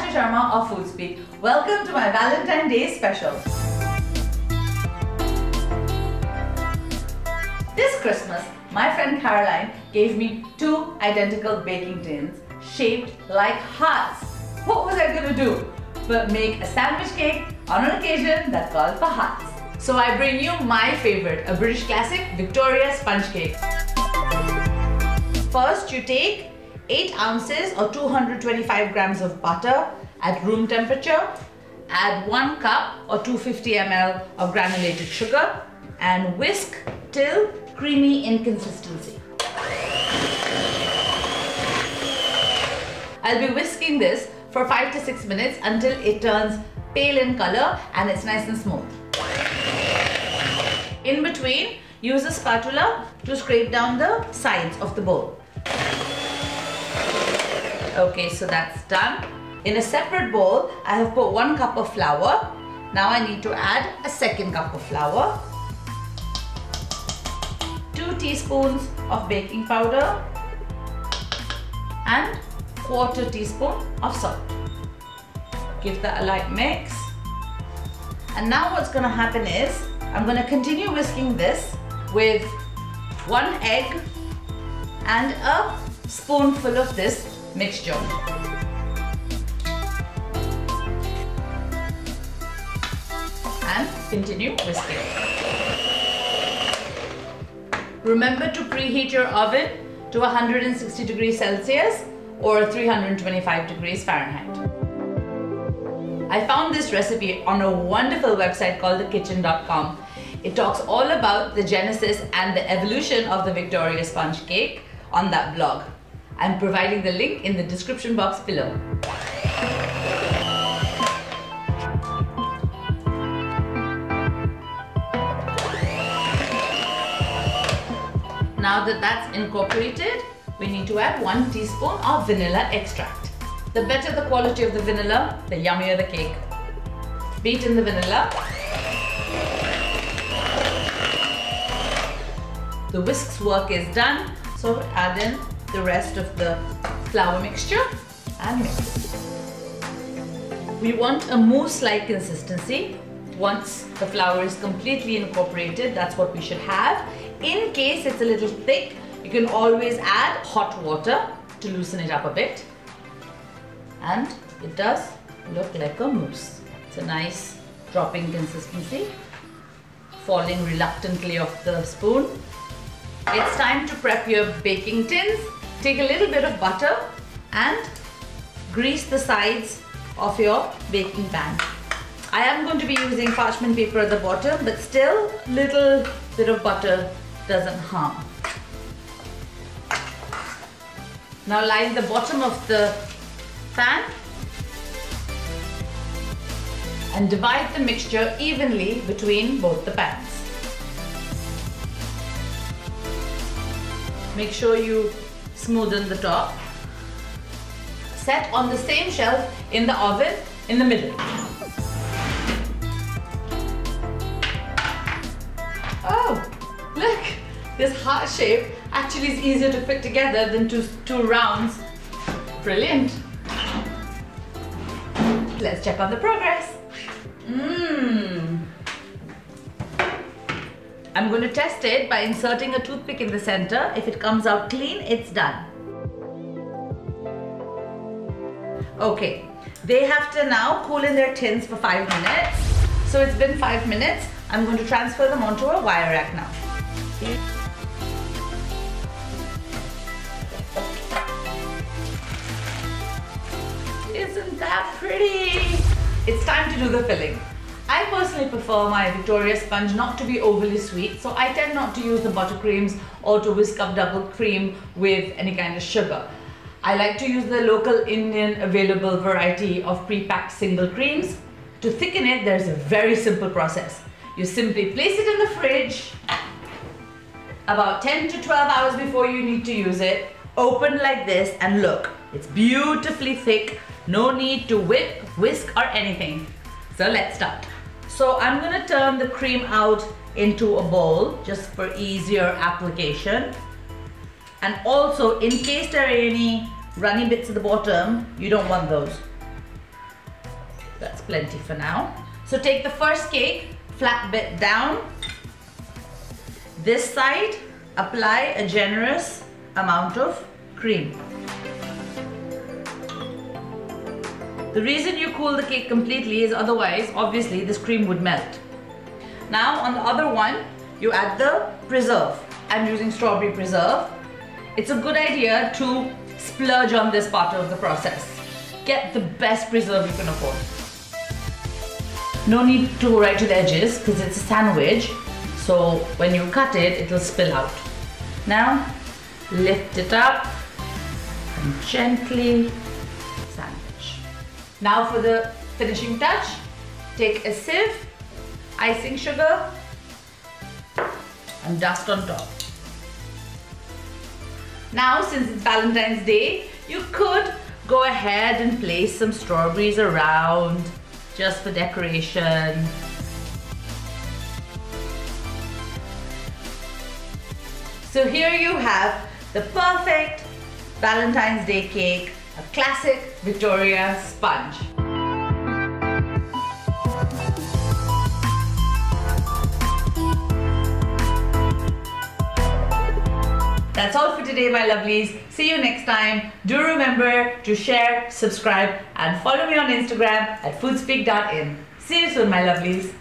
Natasha Sharma of FoodSpeak. Welcome to my Valentine Day special. This Christmas, my friend Caroline gave me 2 identical baking tins shaped like hearts. What was I going to do but make a sandwich cake on an occasion that called for hearts? So I bring you my favorite, a British classic, Victoria sponge cake. First, you take 8 ounces or 225 grams of butter at room temperature, add 1 cup or 250 ml of granulated sugar and whisk till creamy in consistency. I'll be whisking this for 5 to 6 minutes until it turns pale in color and it's nice and smooth. In between, use a spatula to scrape down the sides of the bowl. Okay, so that's done. In a separate bowl, I have put 1 cup of flour. Now I need to add a 2nd cup of flour, 2 teaspoons of baking powder and 1/4 teaspoon of salt. Give that a light mix. And now what's going to happen is I'm going to continue whisking this with 1 egg and a spoonful of this mixture. And continue whisking. Remember to preheat your oven to 160 degrees Celsius or 325 degrees Fahrenheit. I found this recipe on a wonderful website called Kitchn.com. It talks all about the genesis and the evolution of the Victoria sponge cake on that blog. I'm providing the link in the description box below. Now that that's incorporated, we need to add 1 teaspoon of vanilla extract. The better the quality of the vanilla, the yummier the cake. Beat in the vanilla. The whisk's work is done, so add in the rest of the flour mixture and mix. We want a mousse-like consistency. Once the flour is completely incorporated, that's what we should have. In case it's a little thick, you can always add hot water to loosen it up a bit. And it does look like a mousse. It's a nice dropping consistency, falling reluctantly off the spoon. It's time to prep your baking tins. Take a little bit of butter and grease the sides of your baking pan. I am going to be using parchment paper at the bottom, but still little bit of butter doesn't harm. Now line the bottom of the pan and divide the mixture evenly between both the pans. Make sure you smoothen the top. Set on the same shelf in the oven in the middle. Oh, look! This heart shape actually is easier to put together than two rounds. Brilliant! Let's check on the progress. I'm going to test it by inserting a toothpick in the center. If it comes out clean, it's done. Okay, they have to now cool in their tins for 5 minutes. So it's been 5 minutes. I'm going to transfer them onto a wire rack now. Isn't that pretty? It's time to do the filling. I personally prefer my Victoria sponge not to be overly sweet, so I tend not to use the buttercreams or to whisk up double cream with any kind of sugar. I like to use the local Indian available variety of pre-packed single creams. To thicken it, there's a very simple process. You simply place it in the fridge about 10 to 12 hours before you need to use it. Open like this and look, it's beautifully thick. No need to whip, whisk or anything. So let's start. So I'm going to turn the cream out into a bowl just for easier application. And also, in case there are any runny bits at the bottom, you don't want those. That's plenty for now. So take the first cake, flat bit down. This side, apply a generous amount of cream. The reason you cool the cake completely is otherwise, obviously, this cream would melt. Now on the other one, you add the preserve. I'm using strawberry preserve. It's a good idea to splurge on this part of the process. Get the best preserve you can afford. No need to go right to the edges because it's a sandwich. So when you cut it, it'll spill out. Now, lift it up and gently sandwich. Now for the finishing touch, take a sieve, icing sugar, and dust on top. Now, since it's Valentine's Day, you could go ahead and place some strawberries around just for decoration. So here you have the perfect Valentine's Day cake, a classic Victoria sponge. That's all for today, my lovelies. See you next time. Do remember to share, subscribe, and follow me on Instagram at foodspeak.in. See you soon, my lovelies.